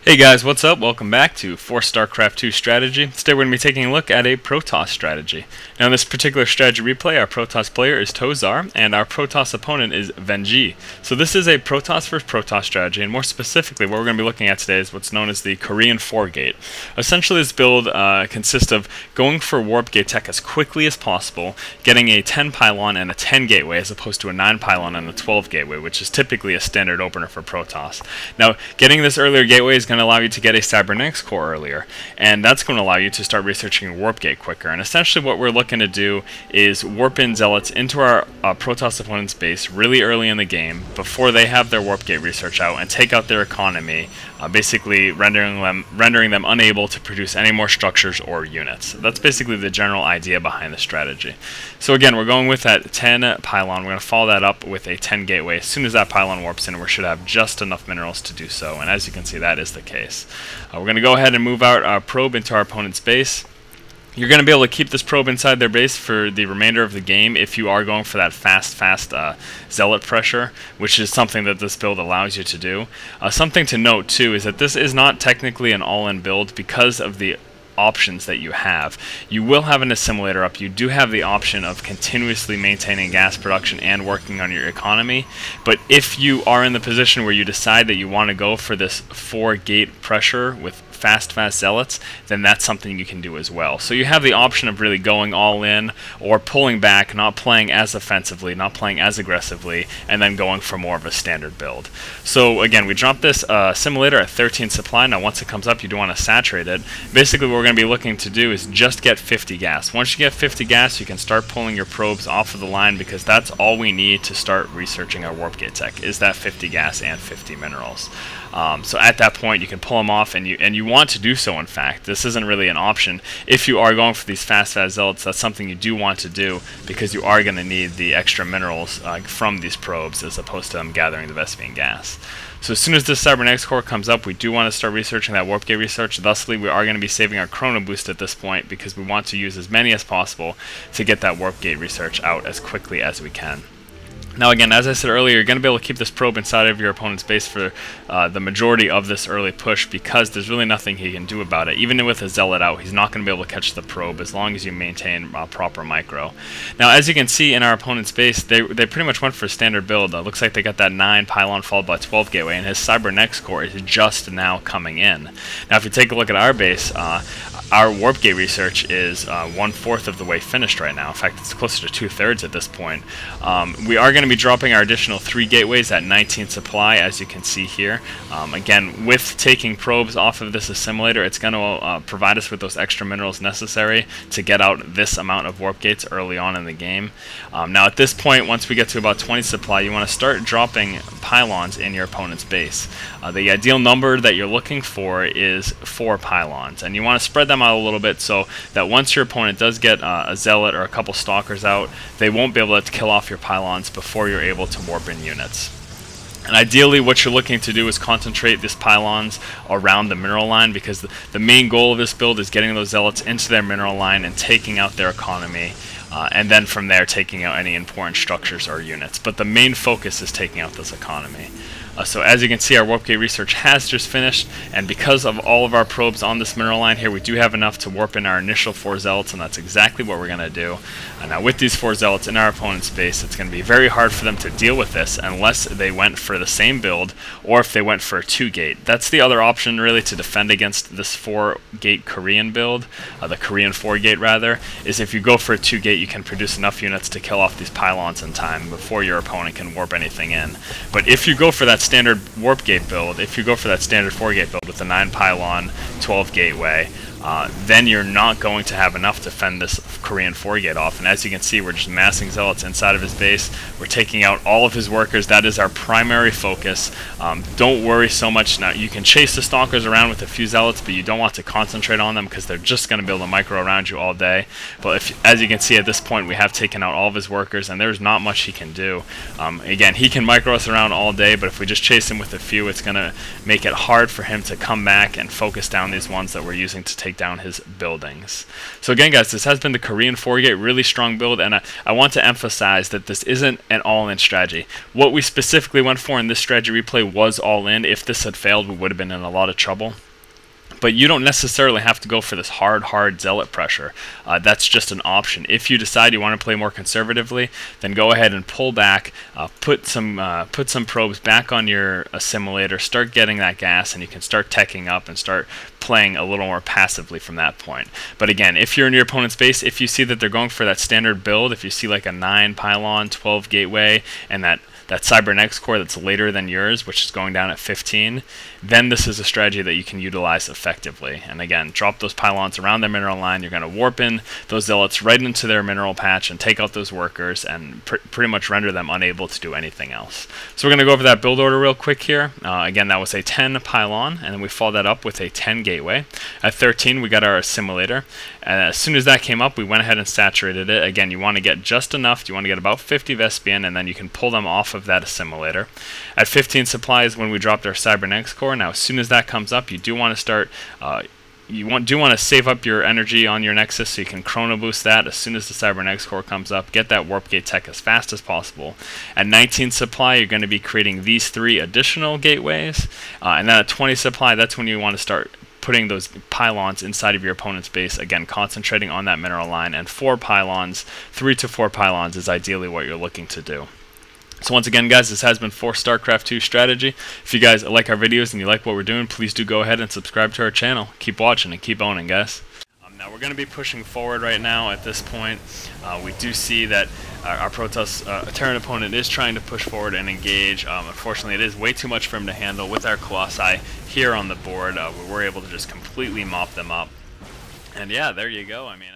Hey guys, what's up? Welcome back to For StarCraft 2 Strategy. Today we're going to be taking a look at a Protoss strategy. Now in this particular strategy replay, our Protoss player is Tozar, and our Protoss opponent is Venji. So this is a Protoss versus Protoss strategy, and more specifically what we're going to be looking at today is what's known as the Korean 4-gate. Essentially this build consists of going for Warpgate tech as quickly as possible, getting a 10 Pylon and a 10 gateway as opposed to a 9 Pylon and a 12 gateway, which is typically a standard opener for Protoss. Now getting this earlier gateway is going to allow you to get a Cybernetics Core earlier, and that's going to allow you to start researching Warpgate quicker. And essentially what we're looking to do is warp in Zealots into our Protoss opponent's base really early in the game before they have their Warpgate research out and take out their economy, basically rendering them unable to produce any more structures or units. That's basically the general idea behind the strategy. So again, we're going with that 10 Pylon. We're going to follow that up with a 10 gateway. As soon as that Pylon warps in, we should have just enough minerals to do so, and as you can see, that is the case. We're going to go ahead and move out our probe into our opponent's base. You're going to be able to keep this probe inside their base for the remainder of the game if you are going for that fast Zealot pressure, which is something that this build allows you to do. Something to note too is that this is not technically an all-in build because of the options that you have. You will have an Assimilator up. You do have the option of continuously maintaining gas production and working on your economy, but if you are in the position where you decide that you want to go for this 4-gate pressure with fast Zealots, then that's something you can do as well. So you have the option of really going all in or pulling back, not playing as offensively, not playing as aggressively, and then going for more of a standard build. So again, we dropped this Assimilator at 13 supply. Now once it comes up, you do want to saturate it. Basically what we're going to be looking to do is just get 50 gas. Once you get 50 gas, you can start pulling your probes off of the line, because that's all we need to start researching our Warpgate tech, is that 50 gas and 50 minerals. So at that point you can pull them off, and you want to do so. In fact, this isn't really an option. If you are going for these fast Zealots, that's something you do want to do, because you are going to need the extra minerals from these probes as opposed to them gathering the vespene gas. So as soon as this Cybernetics Core comes up, we do want to start researching that Warpgate research. Thusly, we are going to be saving our Chrono Boost at this point, because we want to use as many as possible to get that Warpgate research out as quickly as we can. Now again, as I said earlier, you're going to be able to keep this probe inside of your opponent's base for the majority of this early push, because there's really nothing he can do about it. Even with a Zealot out, he's not going to be able to catch the probe as long as you maintain proper micro. Now as you can see in our opponent's base, they pretty much went for a standard build. Looks like they got that 9 Pylon followed by 12 gateway, and his Cybernetics Core is just now coming in. Now if you take a look at our base, our Warpgate research is 1/4 of the way finished right now. In fact, it's closer to 2/3 at this point. We are going to be dropping our additional 3 gateways at 19 supply, as you can see here. Again, with taking probes off of this Assimilator, it's going to provide us with those extra minerals necessary to get out this amount of warp gates early on in the game. Now at this point, once we get to about 20 supply, you want to start dropping Pylons in your opponent's base. The ideal number that you're looking for is 4 Pylons, and you want to spread them out a little bit so that once your opponent does get a Zealot or a couple Stalkers out, they won't be able to kill off your Pylons before you're able to warp in units. And ideally what you're looking to do is concentrate these Pylons around the mineral line, because the main goal of this build is getting those Zealots into their mineral line and taking out their economy, and then from there taking out any important structures or units. But the main focus is taking out this economy. So as you can see, our Warpgate research has just finished, and because of all of our probes on this mineral line here, we do have enough to warp in our initial 4 Zealots, and that's exactly what we're going to do. Now with these 4 Zealots in our opponent's base, it's going to be very hard for them to deal with this unless they went for the same build, or if they went for a 2-gate. That's the other option really to defend against this 4-gate Korean build, the Korean 4-gate rather, is if you go for a 2-gate, you can produce enough units to kill off these Pylons in time before your opponent can warp anything in. But if you go for that standard Warpgate build, if you go for that standard 4-gate build with the 9 Pylon, 12 gateway, then you're not going to have enough to fend this Korean 4-gate off. And as you can see, we're just massing Zealots inside of his base. We're taking out all of his workers. That is our primary focus. Don't worry so much. Now, you can chase the Stalkers around with a few Zealots, but you don't want to concentrate on them, because they're just going to be able to micro around you all day. But as you can see at this point, we have taken out all of his workers, and there's not much he can do. Again, he can micro us around all day, but if we just chase him with a few, it's going to make it hard for him to come back and focus down these ones that we're using to take take down his buildings. So again, guys, this has been the Korean 4-gate, really strong build, and I want to emphasize that this isn't an all-in strategy. What we specifically went for in this strategy replay was all-in. If this had failed, we would have been in a lot of trouble. But you don't necessarily have to go for this hard zealot pressure. That's just an option. If you decide you want to play more conservatively, then go ahead and pull back, put some probes back on your assimilator, start getting that gas, and you can start teching up and start playing a little more passively from that point. But again, if you're in your opponent's base, if you see that they're going for that standard build, if you see like a 9 pylon, 12 gateway, and that Cybernetics Core that's later than yours, which is going down at 15, then this is a strategy that you can utilize effectively. And again, drop those pylons around their mineral line. You're going to warp in those zealots right into their mineral patch and take out those workers and pretty much render them unable to do anything else. So we're going to go over that build order real quick here. Again, that was a 10 pylon, and then we followed that up with a 10 gateway. At 13, we got our assimilator. And as soon as that came up, we went ahead and saturated it. Again, you want to get just enough. You want to get about 50 vespene, and then you can pull them off of that assimilator. At 15 supply is when we dropped our Cybernetics Core. Now, as soon as that comes up, you do want to start. Do want to save up your energy on your Nexus so you can chrono boost that as soon as the Cybernetics Core comes up. Get that Warpgate tech as fast as possible. At 19 supply, you're going to be creating these 3 additional gateways. And then at 20 supply, that's when you want to start putting those pylons inside of your opponent's base, again concentrating on that mineral line, and 4 pylons, 3 to 4 pylons is ideally what you're looking to do. So once again, guys, this has been for StarCraft 2 strategy. If you guys like our videos and you like what we're doing, please do go ahead and subscribe to our channel. Keep watching and keep owning, guys. Now we're going to be pushing forward right now at this point. We do see that our Protoss Terran opponent is trying to push forward and engage. Unfortunately, it is way too much for him to handle. With our Colossi here on the board, we were able to just completely mop them up. And yeah, there you go. I mean,